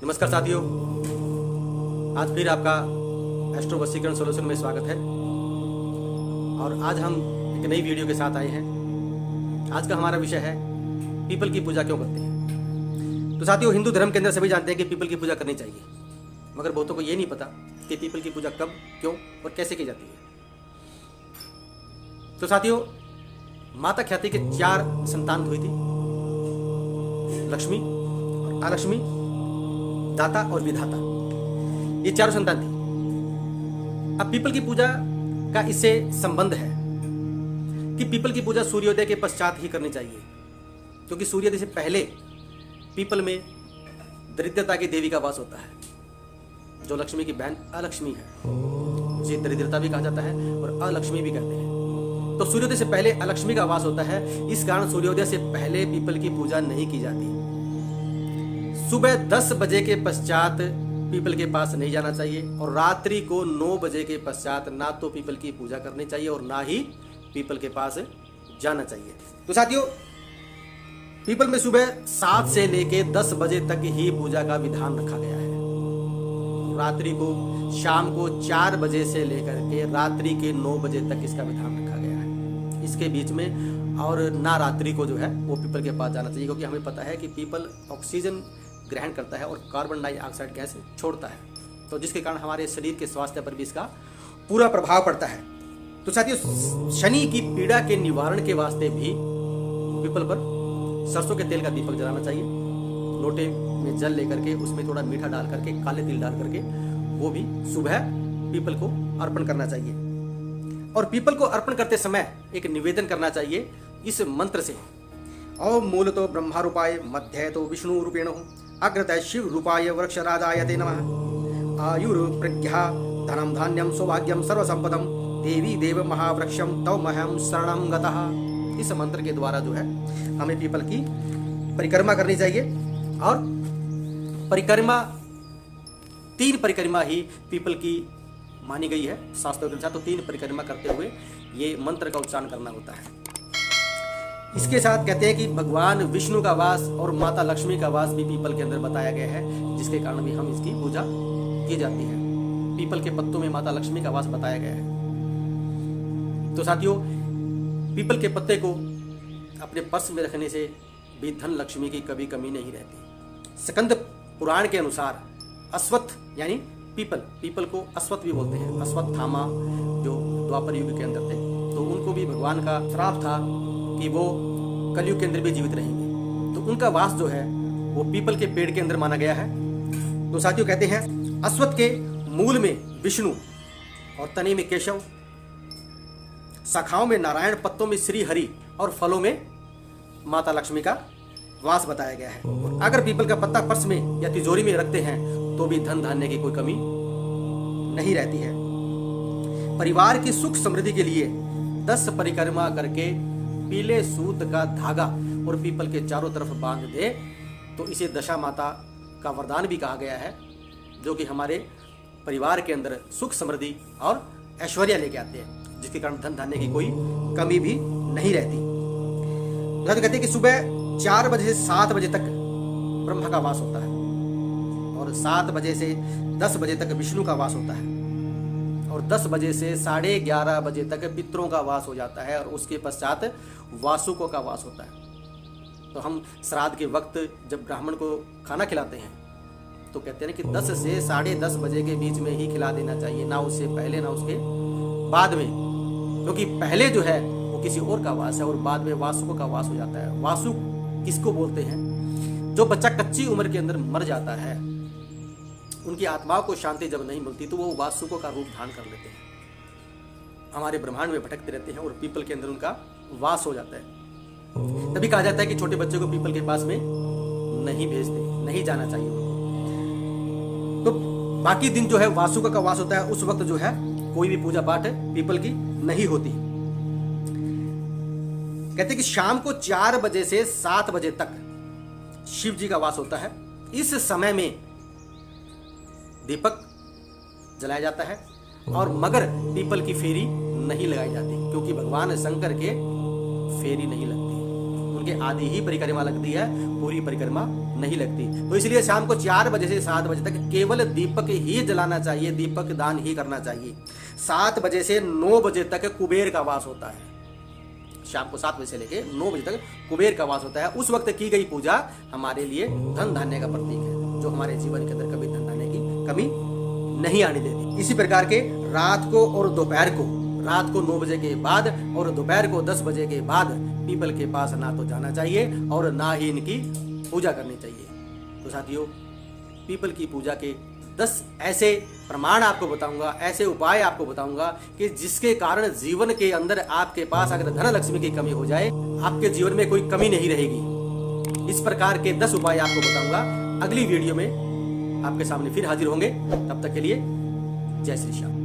नमस्कार साथियों, आज फिर आपका एस्ट्रो वशीकरण सॉल्यूशन में स्वागत है। और आज हम एक नई वीडियो के साथ आए हैं। आज का हमारा विषय है पीपल की पूजा क्यों करते हैं। तो साथियों, हिंदू धर्म के अंदर सभी जानते हैं कि पीपल की पूजा करनी चाहिए, मगर बहुतों को ये नहीं पता कि पीपल की पूजा कब, क्यों और कैसे की जाती है। तो साथियों, माता ख्याति के 4 संतान हुई थी, लक्ष्मी, अलक्ष्मी, दाता और विधाता। ये 4 संतान थी। अब पीपल की पूजा का इससे संबंध है कि पीपल की पूजा सूर्योदय के पश्चात ही करनी चाहिए, क्योंकि सूर्योदय से पहले पीपल में दरिद्रता की देवी का वास होता है, जो लक्ष्मी की बहन अलक्ष्मी है। उसे दरिद्रता भी कहा जाता है और अलक्ष्मी भी कहते हैं। तो सूर्योदय से पहले अलक्ष्मी का वास होता है, इस कारण सूर्योदय से पहले पीपल की पूजा नहीं की जाती। सुबह 10 बजे के पश्चात पीपल के पास नहीं जाना चाहिए और रात्रि को 9 बजे के पश्चात ना तो पीपल की पूजा करनी चाहिए और ना ही पीपल के पास जाना चाहिए। तो साथियों, पीपल में सुबह 7 से लेके 10 बजे तक ही पूजा का विधान रखा गया है। रात्रि को, शाम को 4 बजे से लेकर के रात्रि के 9 बजे तक इसका विधान रखा गया है। इसके बीच में और ना रात्रि को जो है वो पीपल के पास जाना चाहिए, क्योंकि हमें पता है कि पीपल ऑक्सीजन ग्रहण करता है और कार्बन डाइऑक्साइड गैस छोड़ता है, तो जिसके कारण हमारे शरीर के स्वास्थ्य पर भी इसका पूरा प्रभाव पड़ता है। तो साथियों, शनि की पीड़ा के निवारण के वास्ते भी पीपल पर सरसों के तेल का दीपक जलाना चाहिए। लोटे में जल लेकर के उसमें थोड़ा मीठा डाल करके, काले तिल डाल करके वो भी सुबह पीपल को अर्पण करना चाहिए। और पीपल को अर्पण करते समय एक निवेदन करना चाहिए इस मंत्र से: ओम मूलतो ब्रह्मारूपाय, मध्यतो विष्णु रूपेण, अग्रतः शिव रूपाय, वृक्षराजाय ते नमः। आयुर्प्रज्ञा धनम धान्यम सौभाग्यम सर्वसंपदम, देवी देव महावृक्षम तव महम शरणम गतः। इस मंत्र के द्वारा जो है हमें पीपल की परिक्रमा करनी चाहिए। और परिक्रमा 3 परिक्रमा ही पीपल की मानी गई है शास्त्रों के अनुसार। तो 3 परिक्रमा करते हुए ये मंत्र का उच्चारण करना होता है। इसके साथ कहते हैं कि भगवान विष्णु का वास और माता लक्ष्मी का वास भी पीपल के अंदर बताया गया है, जिसके कारण भी हम इसकी पूजा की जाती है। पीपल के पत्तों में माता लक्ष्मी का वास बताया गया है। तो साथियों, पीपल के पत्ते को अपने पर्स में रखने से भी धन लक्ष्मी की कभी कमी नहीं रहती। स्कंद पुराण के अनुसार अश्वत्थ यानी पीपल को अश्वत्थ भी बोलते हैं। अश्वत्थामा जो द्वापर युग के अंदर थे, तो उनको भी भगवान का श्राप था कि वो कलयुग के अंदर भी जीवित रहेंगे। तो उनका वास जो है वो पीपल के पेड़ के अंदर माना गया है। तो साथियों, कहते हैं अश्वत्थ के मूल में विष्णु और तने में केशव, शाखाओं में नारायण, पत्तों में श्री हरि और फलों में माता लक्ष्मी का वास बताया गया है। और अगर पीपल का पत्ता पर्स में या तिजोरी में रखते हैं तो भी धन धान्य की कोई कमी नहीं रहती है। परिवार की सुख समृद्धि के लिए 10 परिक्रमा करके पीले सूत का धागा और पीपल के चारों तरफ बांध दे तो इसे दशा माता का वरदान भी कहा गया है, जो कि हमारे परिवार के अंदर सुख समृद्धि और ऐश्वर्य लेके आते हैं, जिसके कारण धन धान्य की कोई कमी भी नहीं रहती। तो कहते हैं कि सुबह 4 बजे से 7 बजे तक ब्रह्मा का वास होता है और 7 बजे से 10 बजे तक विष्णु का वास होता है और 10 बजे से 11:30 बजे तक पितरों का वास हो जाता है और उसके पश्चात वासुकों का वास होता है। तो हम श्राद्ध के वक्त जब ब्राह्मण को खाना खिलाते हैं तो कहते हैं कि 10 से 10:30 बजे के बीच में ही खिला देना चाहिए, ना उससे पहले ना उसके बाद में, क्योंकि पहले जो है वो किसी और का वास है और बाद में वासुकों का वास हो जाता है। वासुक किसको बोलते हैं? जो बच्चा कच्ची उम्र के अंदर मर जाता है, उनकी आत्माओं को शांति जब नहीं मिलती तो वो वासुकों का रूप धारण कर लेते हैं, हमारे ब्रह्मांड में भटकते रहते हैं और पीपल के अंदर उनका वास हो जाता है। तभी कहा जाता है कि छोटे बच्चों को पीपल के पास में नहीं भेजते, नहीं जाना चाहिए उनको। तो बाकी दिन जो है वासुकों का वास होता है, उस वक्त जो है कोई भी पूजा पाठ पीपल की नहीं होती। कहते हैं कि शाम को 4 बजे से 7 बजे तक शिव जी का वास होता है। इस समय में दीपक जलाया जाता है और मगर पीपल की फेरी नहीं लगाई जाती, क्योंकि भगवान शंकर के फेरी नहीं लगती, उनके आधी ही परिक्रमा लगती है, पूरी परिक्रमा नहीं लगती। तो इसलिए शाम को 4 बजे से 7 बजे तक केवल दीपक ही जलाना चाहिए, दीपक दान ही करना चाहिए। 7 बजे से 9 बजे तक कुबेर का वास होता है। शाम को 7 बजे से लेके 9 बजे तक कुबेर का वास होता है। उस वक्त की गई पूजा हमारे लिए धन धान्य का प्रतीक है, जो हमारे जीवन के अंदर कभी धन धान्य की कमी नहीं आने देती। इसी प्रकार के रात को और दोपहर को, रात को 9 बजे के बाद और दोपहर को 10 बजे के बाद पीपल के पास ना तो जाना चाहिए और ना ही इनकी पूजा करनी चाहिए। तो साथियों, पीपल की पूजा के 10 ऐसे प्रमाण आपको बताऊंगा, ऐसे उपाय आपको बताऊंगा कि जिसके कारण जीवन के अंदर आपके पास अगर धन लक्ष्मी की कमी हो जाए, आपके जीवन में कोई कमी नहीं रहेगी। इस प्रकार के 10 उपाय आपको बताऊंगा। अगली वीडियो में आपके सामने फिर हाजिर होंगे। तब तक के लिए जय श्री श्याम।